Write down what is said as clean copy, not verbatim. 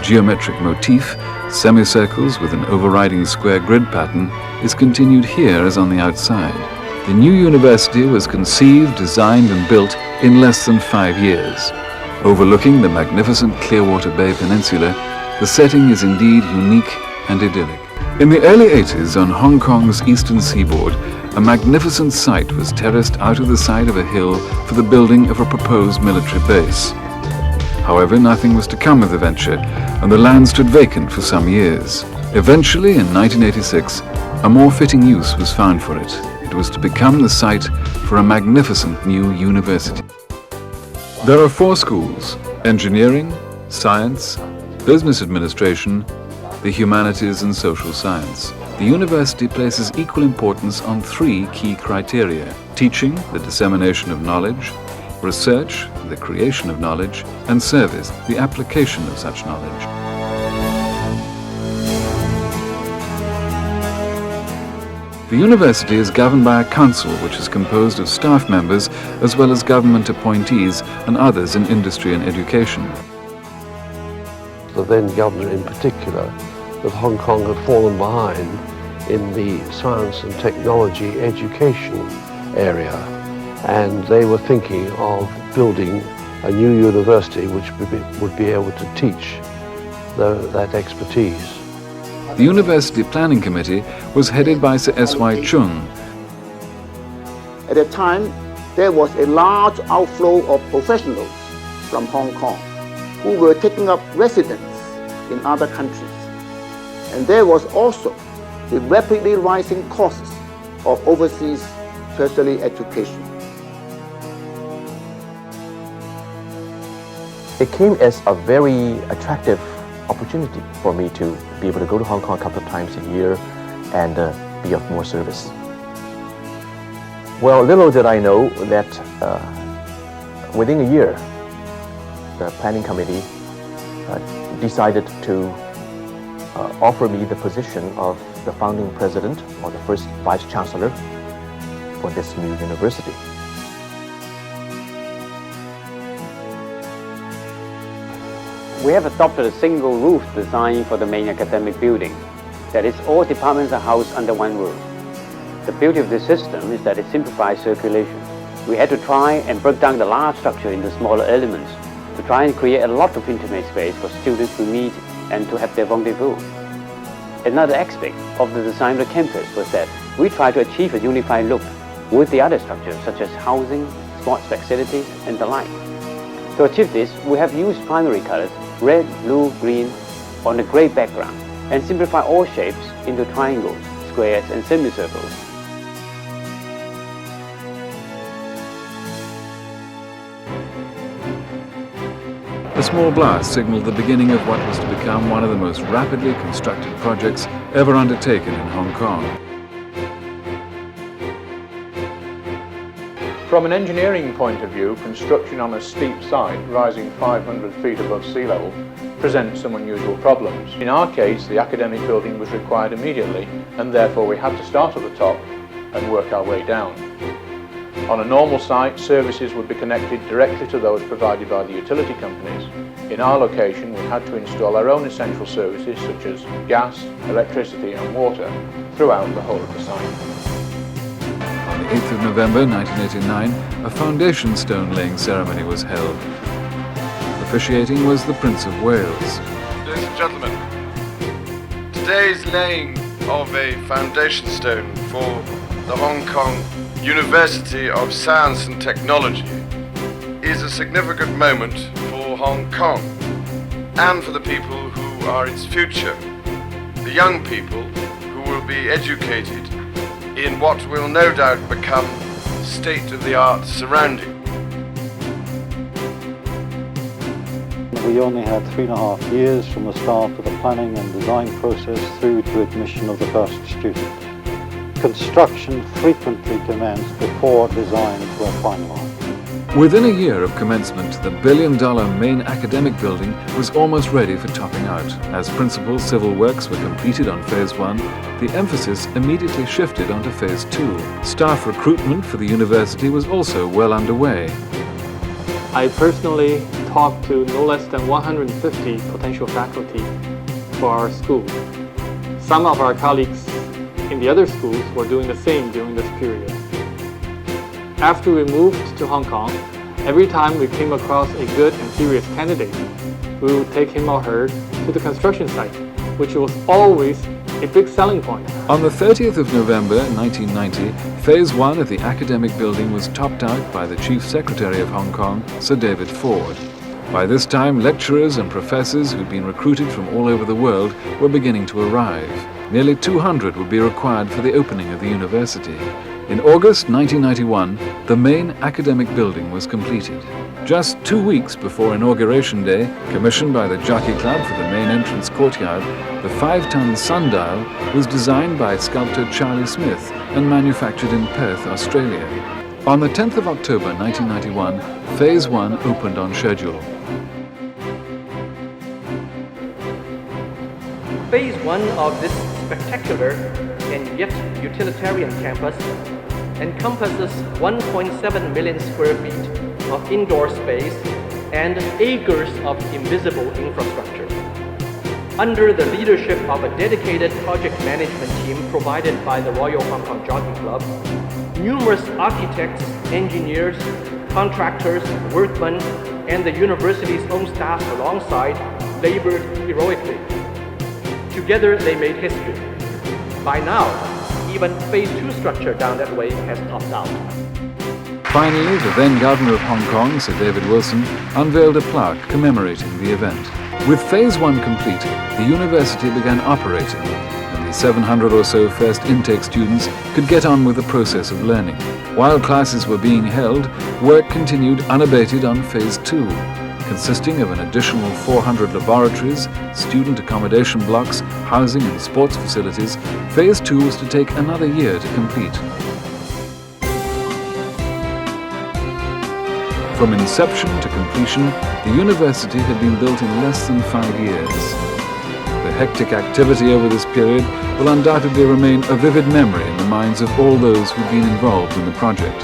geometric motif, semicircles with an overriding square grid pattern, is continued here as on the outside. The new university was conceived, designed and built in less than 5 years. Overlooking the magnificent Clearwater Bay Peninsula, the setting is indeed unique and idyllic. In the early 80s, on Hong Kong's eastern seaboard, a magnificent site was terraced out of the side of a hill for the building of a proposed military base. However, nothing was to come of the venture, and the land stood vacant for some years. Eventually, in 1986, a more fitting use was found for it. It was to become the site for a magnificent new university. There are 4 schools: engineering, science, business administration, the humanities and social science. The university places equal importance on 3 key criteria: teaching, the dissemination of knowledge; research, the creation of knowledge; and service, the application of such knowledge. The university is governed by a council which is composed of staff members as well as government appointees and others in industry and education. The then governor in particular, that Hong Kong had fallen behind in the science and technology education area, and they were thinking of building a new university which would be able to teach that expertise. The University Planning Committee was headed by Sir S.Y. Chung. At the time, there was a large outflow of professionals from Hong Kong who were taking up residence in other countries. And there was also the rapidly rising costs of overseas tertiary education. It came as a very attractive opportunity for me to be able to go to Hong Kong a couple of times a year and be of more service. Well, little did I know that within a year, the planning committee decided to offer me the position of the founding president or the first vice chancellor for this new university. We have adopted a single roof design for the main academic building. That is, all departments are housed under one roof. The beauty of this system is that it simplifies circulation. We had to try and break down the large structure into smaller elements to try and create a lot of intimate space for students to meet and to have their rendezvous. Another aspect of the design of the campus was that we tried to achieve a unified look with the other structures such as housing, sports facilities and the like. To achieve this, we have used primary colors red, blue, green on a grey background and simplify all shapes into triangles, squares and semicircles. A small blast signaled the beginning of what was to become one of the most rapidly constructed projects ever undertaken in Hong Kong. From an engineering point of view, construction on a steep site rising 500 feet above sea level presents some unusual problems. In our case, the academic building was required immediately, and therefore we had to start at the top and work our way down. On a normal site, services would be connected directly to those provided by the utility companies. In our location, we had to install our own essential services such as gas, electricity and water throughout the whole of the site. On the 8th of November 1989, a foundation stone laying ceremony was held. Officiating was the Prince of Wales. Ladies and gentlemen, today's laying of a foundation stone for the Hong Kong University of Science and Technology is a significant moment for Hong Kong and for the people who are its future, the young people who will be educated in what will no doubt become state-of-the-art surroundings. We only had 3.5 years from the start of the planning and design process through to admission of the first student. Construction frequently commenced before designs were finalized. Within a year of commencement, the billion-dollar main academic building was almost ready for topping out. As principal civil works were completed on Phase 1, the emphasis immediately shifted onto Phase 2. Staff recruitment for the university was also well underway. I personally talked to no less than 150 potential faculty for our school. Some of our colleagues in the other schools were doing the same during this period. After we moved to Hong Kong, every time we came across a good and serious candidate, we would take him or her to the construction site, which was always a big selling point. On the 30th of November 1990, Phase 1 of the academic building was topped out by the Chief Secretary of Hong Kong, Sir David Ford. By this time, lecturers and professors who'd been recruited from all over the world were beginning to arrive. Nearly 200 would be required for the opening of the university. In August 1991, the main academic building was completed. Just 2 weeks before Inauguration Day, commissioned by the Jockey Club for the main entrance courtyard, the 5-ton sundial was designed by sculptor Charlie Smith and manufactured in Perth, Australia. On the 10th of October 1991, Phase 1 opened on schedule. Phase 1 of this spectacular and yet utilitarian campus encompasses 1.7 million square feet of indoor space and acres of invisible infrastructure. Under the leadership of a dedicated project management team provided by the Royal Hong Kong Jockey Club, numerous architects, engineers, contractors, workmen, and the university's own staff alongside labored heroically. Together they made history. By now, even Phase 2 structure down that way has topped out. Finally, the then Governor of Hong Kong, Sir David Wilson, unveiled a plaque commemorating the event. With Phase 1 complete, the university began operating, and the 700 or so first intake students could get on with the process of learning. While classes were being held, work continued unabated on Phase 2, consisting of an additional 400 laboratories, student accommodation blocks, housing and sports facilities. Phase 2 was to take another year to complete. From inception to completion, the university had been built in less than 5 years. The hectic activity over this period will undoubtedly remain a vivid memory in the minds of all those who've been involved in the project.